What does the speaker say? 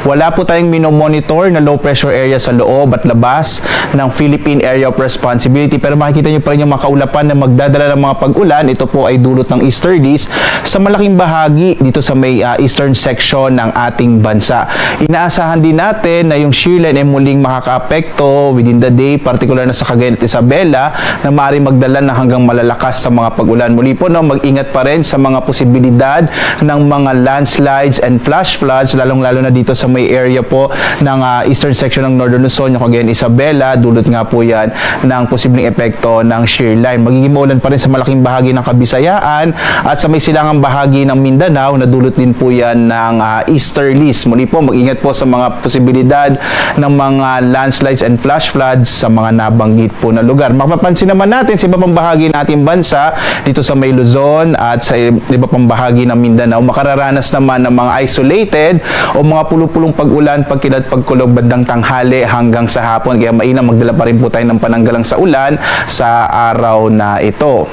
Wala po tayong minomonitor na low pressure area sa loob at labas ng Philippine Area of Responsibility. Pero makikita nyo pa rin yung mga kaulapan na magdadala ng mga pag-ulan. Ito po ay dulot ng easterlies sa malaking bahagi dito sa may eastern section ng ating bansa. Inaasahan din natin na yung shear line ay muling makakaapekto within the day, particular na sa Cagayan at Isabela, na maaaring magdala na hanggang malalakas sa mga pag-ulan. Muli po, no, mag-ingat pa rin sa mga posibilidad ng mga landslides and flash floods, lalong-lalo na dito sa may area po ng eastern section ng Northern Luzon, yung Cagayan, Isabela, dulot nga po yan ng posibleng epekto ng shear line. Magiging maulan pa rin sa malaking bahagi ng Kabisayaan at sa may silangang bahagi ng Mindanao, na dulot din po yan ng easterlies. Muli po, mag-ingat po sa mga posibilidad ng mga landslides and flash floods sa mga nabanggit po na lugar. Mapapansin naman natin sa iba pang bahagi ng ating bansa, dito sa may Luzon at sa iba pang bahagi ng Mindanao, makararanas naman ng mga isolated o mga pulupulong pag-ulan, pagkilat, pagkulog bandang tanghali hanggang sa hapon. Kaya mainam magdala pa rin po tayo ng pananggalang sa ulan sa araw na ito.